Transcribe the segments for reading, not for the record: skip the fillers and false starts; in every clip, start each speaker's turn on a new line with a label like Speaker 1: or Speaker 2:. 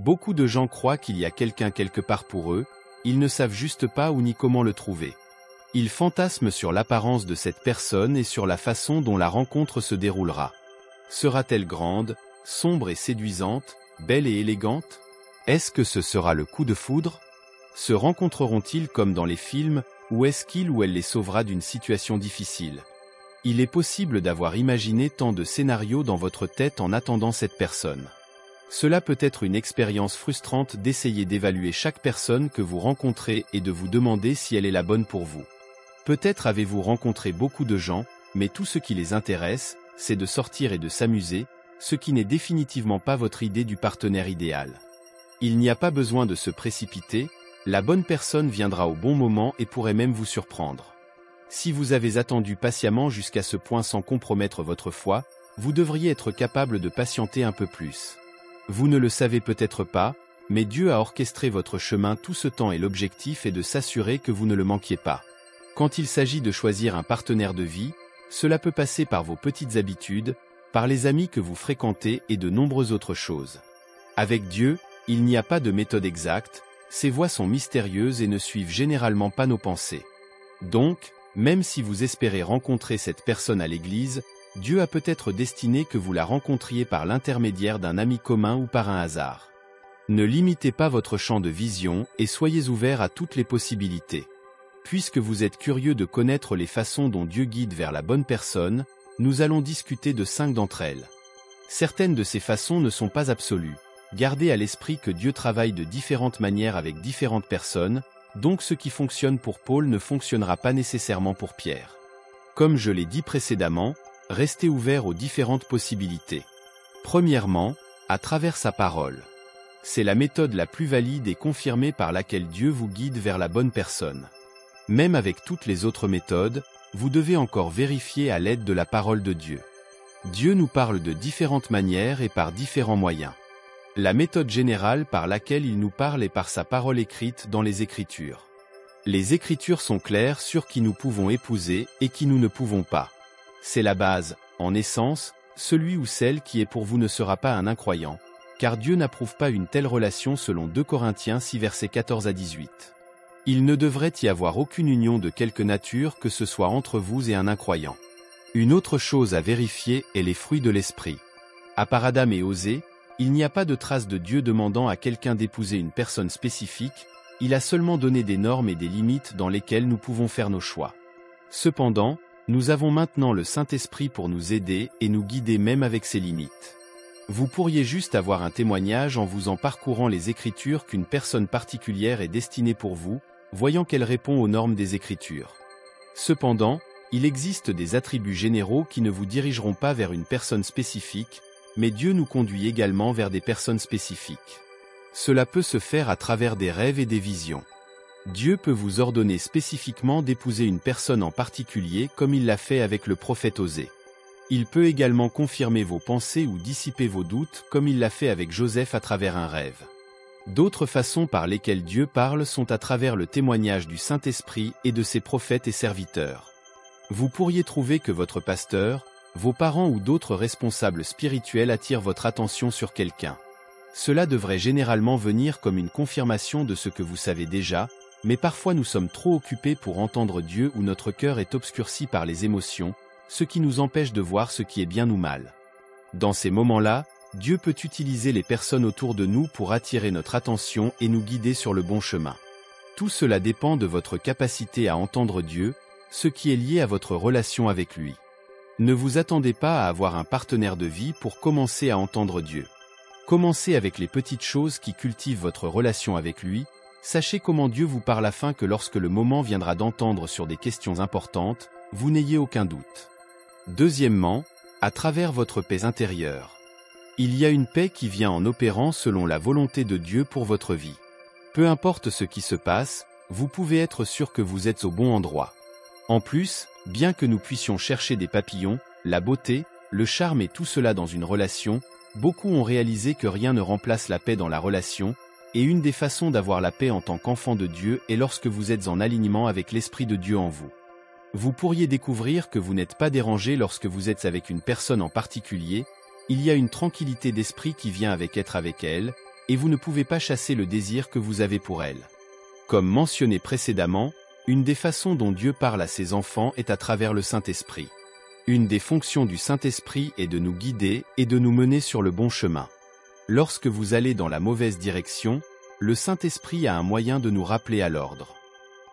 Speaker 1: Beaucoup de gens croient qu'il y a quelqu'un quelque part pour eux, ils ne savent juste pas où ni comment le trouver. Ils fantasment sur l'apparence de cette personne et sur la façon dont la rencontre se déroulera. Sera-t-elle grande, sombre et séduisante, belle et élégante? Est-ce que ce sera le coup de foudre? Se rencontreront-ils comme dans les films, ou est-ce qu'il ou elle les sauvera d'une situation difficile? Il est possible d'avoir imaginé tant de scénarios dans votre tête en attendant cette personne. Cela peut être une expérience frustrante d'essayer d'évaluer chaque personne que vous rencontrez et de vous demander si elle est la bonne pour vous. Peut-être avez-vous rencontré beaucoup de gens, mais tout ce qui les intéresse, c'est de sortir et de s'amuser, ce qui n'est définitivement pas votre idée du partenaire idéal. Il n'y a pas besoin de se précipiter, la bonne personne viendra au bon moment et pourrait même vous surprendre. Si vous avez attendu patiemment jusqu'à ce point sans compromettre votre foi, vous devriez être capable de patienter un peu plus. Vous ne le savez peut-être pas, mais Dieu a orchestré votre chemin tout ce temps et l'objectif est de s'assurer que vous ne le manquiez pas. Quand il s'agit de choisir un partenaire de vie, cela peut passer par vos petites habitudes, par les amis que vous fréquentez et de nombreuses autres choses. Avec Dieu, il n'y a pas de méthode exacte, ses voies sont mystérieuses et ne suivent généralement pas nos pensées. Donc, même si vous espérez rencontrer cette personne à l'église, Dieu a peut-être destiné que vous la rencontriez par l'intermédiaire d'un ami commun ou par un hasard. Ne limitez pas votre champ de vision et soyez ouverts à toutes les possibilités. Puisque vous êtes curieux de connaître les façons dont Dieu guide vers la bonne personne, nous allons discuter de 5 d'entre elles. Certaines de ces façons ne sont pas absolues. Gardez à l'esprit que Dieu travaille de différentes manières avec différentes personnes, donc ce qui fonctionne pour Paul ne fonctionnera pas nécessairement pour Pierre. Comme je l'ai dit précédemment, restez ouverts aux différentes possibilités. Premièrement, à travers sa parole. C'est la méthode la plus valide et confirmée par laquelle Dieu vous guide vers la bonne personne. Même avec toutes les autres méthodes, vous devez encore vérifier à l'aide de la parole de Dieu. Dieu nous parle de différentes manières et par différents moyens. La méthode générale par laquelle il nous parle est par sa parole écrite dans les Écritures. Les Écritures sont claires sur qui nous pouvons épouser et qui nous ne pouvons pas. C'est la base, en essence, celui ou celle qui est pour vous ne sera pas un incroyant, car Dieu n'approuve pas une telle relation selon 2 Corinthiens 6 versets 14 à 18. Il ne devrait y avoir aucune union de quelque nature que ce soit entre vous et un incroyant. Une autre chose à vérifier est les fruits de l'esprit. À part Adam et Osée, il n'y a pas de trace de Dieu demandant à quelqu'un d'épouser une personne spécifique, il a seulement donné des normes et des limites dans lesquelles nous pouvons faire nos choix. Cependant, nous avons maintenant le Saint-Esprit pour nous aider et nous guider même avec ces limites. Vous pourriez juste avoir un témoignage en vous en parcourant les Écritures qu'une personne particulière est destinée pour vous, voyant qu'elle répond aux normes des Écritures. Cependant, il existe des attributs généraux qui ne vous dirigeront pas vers une personne spécifique, mais Dieu nous conduit également vers des personnes spécifiques. Cela peut se faire à travers des rêves et des visions. Dieu peut vous ordonner spécifiquement d'épouser une personne en particulier comme il l'a fait avec le prophète Osée. Il peut également confirmer vos pensées ou dissiper vos doutes comme il l'a fait avec Joseph à travers un rêve. D'autres façons par lesquelles Dieu parle sont à travers le témoignage du Saint-Esprit et de ses prophètes et serviteurs. Vous pourriez trouver que votre pasteur, vos parents ou d'autres responsables spirituels attirent votre attention sur quelqu'un. Cela devrait généralement venir comme une confirmation de ce que vous savez déjà, mais parfois nous sommes trop occupés pour entendre Dieu ou notre cœur est obscurci par les émotions, ce qui nous empêche de voir ce qui est bien ou mal. Dans ces moments-là, Dieu peut utiliser les personnes autour de nous pour attirer notre attention et nous guider sur le bon chemin. Tout cela dépend de votre capacité à entendre Dieu, ce qui est lié à votre relation avec lui. Ne vous attendez pas à avoir un partenaire de vie pour commencer à entendre Dieu. Commencez avec les petites choses qui cultivent votre relation avec lui, sachez comment Dieu vous parle afin que lorsque le moment viendra d'entendre sur des questions importantes, vous n'ayez aucun doute. Deuxièmement, à travers votre paix intérieure. Il y a une paix qui vient en opérant selon la volonté de Dieu pour votre vie. Peu importe ce qui se passe, vous pouvez être sûr que vous êtes au bon endroit. En plus, bien que nous puissions chercher des papillons, la beauté, le charme et tout cela dans une relation, beaucoup ont réalisé que rien ne remplace la paix dans la relation, et une des façons d'avoir la paix en tant qu'enfant de Dieu est lorsque vous êtes en alignement avec l'Esprit de Dieu en vous. Vous pourriez découvrir que vous n'êtes pas dérangé lorsque vous êtes avec une personne en particulier, il y a une tranquillité d'esprit qui vient avec être avec elle, et vous ne pouvez pas chasser le désir que vous avez pour elle. Comme mentionné précédemment, une des façons dont Dieu parle à ses enfants est à travers le Saint-Esprit. Une des fonctions du Saint-Esprit est de nous guider et de nous mener sur le bon chemin. Lorsque vous allez dans la mauvaise direction, le Saint-Esprit a un moyen de nous rappeler à l'ordre.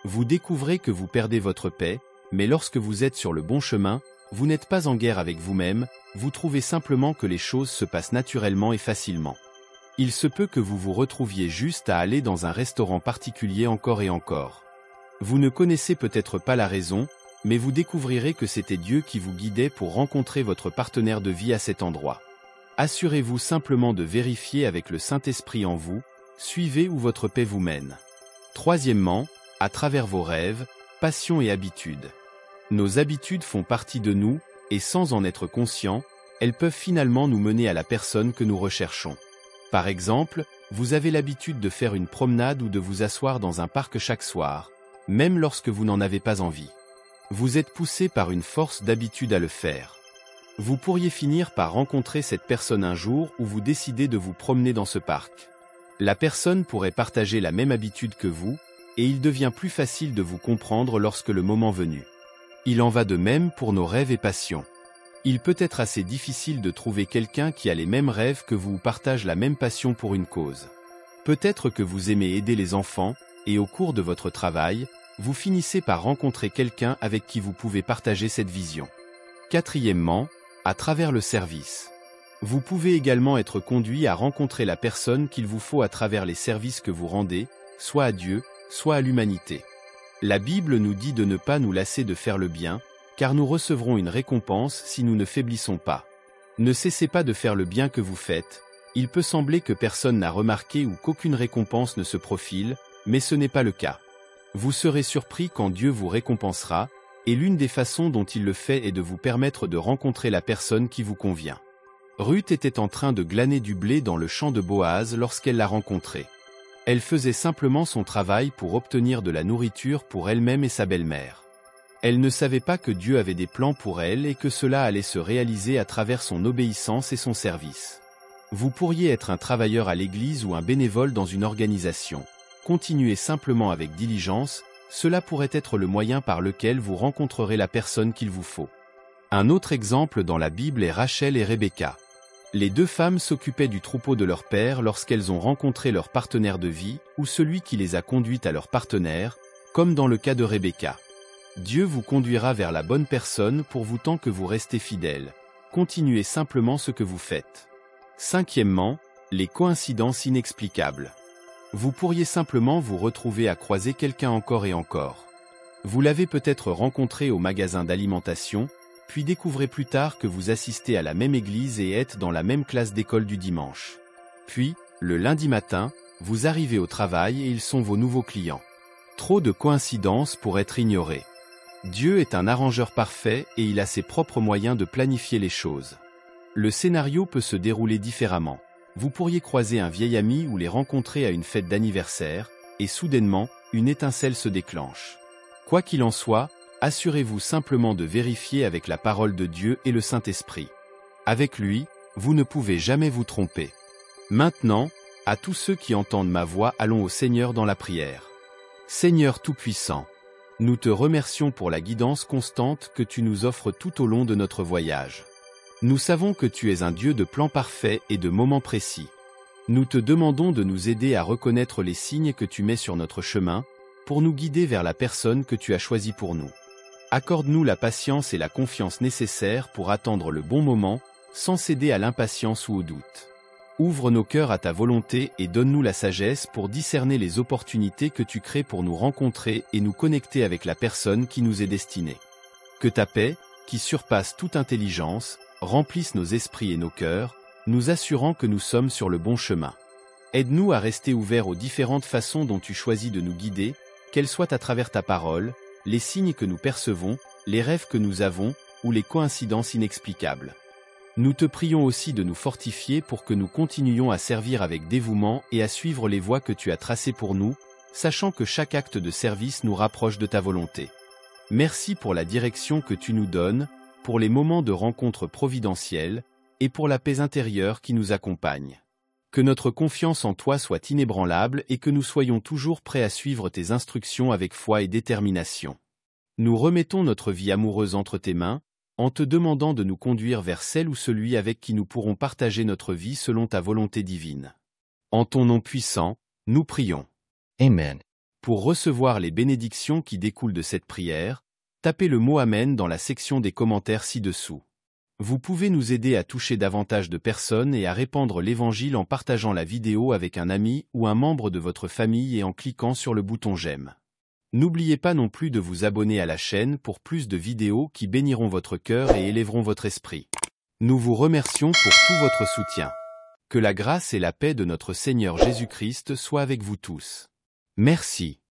Speaker 1: Vous découvrez que vous perdez votre paix, mais lorsque vous êtes sur le bon chemin, vous n'êtes pas en guerre avec vous-même, vous trouvez simplement que les choses se passent naturellement et facilement. Il se peut que vous vous retrouviez juste à aller dans un restaurant particulier encore et encore. Vous ne connaissez peut-être pas la raison, mais vous découvrirez que c'était Dieu qui vous guidait pour rencontrer votre partenaire de vie à cet endroit. Assurez-vous simplement de vérifier avec le Saint-Esprit en vous, suivez où votre paix vous mène. Troisièmement, à travers vos rêves, passions et habitudes. Nos habitudes font partie de nous, et sans en être conscients, elles peuvent finalement nous mener à la personne que nous recherchons. Par exemple, vous avez l'habitude de faire une promenade ou de vous asseoir dans un parc chaque soir, même lorsque vous n'en avez pas envie. Vous êtes poussé par une force d'habitude à le faire. Vous pourriez finir par rencontrer cette personne un jour où vous décidez de vous promener dans ce parc. La personne pourrait partager la même habitude que vous, et il devient plus facile de vous comprendre lorsque le moment venu. Il en va de même pour nos rêves et passions. Il peut être assez difficile de trouver quelqu'un qui a les mêmes rêves que vous ou partage la même passion pour une cause. Peut-être que vous aimez aider les enfants, et au cours de votre travail, vous finissez par rencontrer quelqu'un avec qui vous pouvez partager cette vision. Quatrièmement, à travers le service. Vous pouvez également être conduit à rencontrer la personne qu'il vous faut à travers les services que vous rendez, soit à Dieu, soit à l'humanité. La Bible nous dit de ne pas nous lasser de faire le bien, car nous recevrons une récompense si nous ne faiblissons pas. Ne cessez pas de faire le bien que vous faites, il peut sembler que personne n'a remarqué ou qu'aucune récompense ne se profile, mais ce n'est pas le cas. Vous serez surpris quand Dieu vous récompensera, et l'une des façons dont il le fait est de vous permettre de rencontrer la personne qui vous convient. Ruth était en train de glaner du blé dans le champ de Boaz lorsqu'elle l'a rencontré. Elle faisait simplement son travail pour obtenir de la nourriture pour elle-même et sa belle-mère. Elle ne savait pas que Dieu avait des plans pour elle et que cela allait se réaliser à travers son obéissance et son service. Vous pourriez être un travailleur à l'église ou un bénévole dans une organisation. Continuez simplement avec diligence, cela pourrait être le moyen par lequel vous rencontrerez la personne qu'il vous faut. Un autre exemple dans la Bible est Rachel et Rebecca. Les deux femmes s'occupaient du troupeau de leur père lorsqu'elles ont rencontré leur partenaire de vie, ou celui qui les a conduites à leur partenaire, comme dans le cas de Rebecca. Dieu vous conduira vers la bonne personne pour vous tant que vous restez fidèle. Continuez simplement ce que vous faites. Cinquièmement, les coïncidences inexplicables. Vous pourriez simplement vous retrouver à croiser quelqu'un encore et encore. Vous l'avez peut-être rencontré au magasin d'alimentation, puis découvrez plus tard que vous assistez à la même église et êtes dans la même classe d'école du dimanche. Puis, le lundi matin, vous arrivez au travail et ils sont vos nouveaux clients. Trop de coïncidences pour être ignorées. Dieu est un arrangeur parfait et il a ses propres moyens de planifier les choses. Le scénario peut se dérouler différemment. Vous pourriez croiser un vieil ami ou les rencontrer à une fête d'anniversaire, et soudainement, une étincelle se déclenche. Quoi qu'il en soit, assurez-vous simplement de vérifier avec la parole de Dieu et le Saint-Esprit. Avec lui, vous ne pouvez jamais vous tromper. Maintenant, à tous ceux qui entendent ma voix, allons au Seigneur dans la prière. Seigneur Tout-Puissant, nous te remercions pour la guidance constante que tu nous offres tout au long de notre voyage. Nous savons que tu es un Dieu de plans parfaits et de moments précis. Nous te demandons de nous aider à reconnaître les signes que tu mets sur notre chemin, pour nous guider vers la personne que tu as choisie pour nous. Accorde-nous la patience et la confiance nécessaires pour attendre le bon moment, sans céder à l'impatience ou au doute. Ouvre nos cœurs à ta volonté et donne-nous la sagesse pour discerner les opportunités que tu crées pour nous rencontrer et nous connecter avec la personne qui nous est destinée. Que ta paix, qui surpasse toute intelligence, remplisse nos esprits et nos cœurs, nous assurant que nous sommes sur le bon chemin. Aide-nous à rester ouverts aux différentes façons dont tu choisis de nous guider, qu'elles soient à travers ta parole, les signes que nous percevons, les rêves que nous avons, ou les coïncidences inexplicables. Nous te prions aussi de nous fortifier pour que nous continuions à servir avec dévouement et à suivre les voies que tu as tracées pour nous, sachant que chaque acte de service nous rapproche de ta volonté. Merci pour la direction que tu nous donnes, pour les moments de rencontre providentielle, et pour la paix intérieure qui nous accompagne. Que notre confiance en toi soit inébranlable et que nous soyons toujours prêts à suivre tes instructions avec foi et détermination. Nous remettons notre vie amoureuse entre tes mains, en te demandant de nous conduire vers celle ou celui avec qui nous pourrons partager notre vie selon ta volonté divine. En ton nom puissant, nous prions.
Speaker 2: Amen.
Speaker 1: Pour recevoir les bénédictions qui découlent de cette prière, tapez le mot Amen dans la section des commentaires ci-dessous. Vous pouvez nous aider à toucher davantage de personnes et à répandre l'Évangile en partageant la vidéo avec un ami ou un membre de votre famille et en cliquant sur le bouton j'aime. N'oubliez pas non plus de vous abonner à la chaîne pour plus de vidéos qui béniront votre cœur et élèveront votre esprit. Nous vous remercions pour tout votre soutien. Que la grâce et la paix de notre Seigneur Jésus-Christ soient avec vous tous. Merci.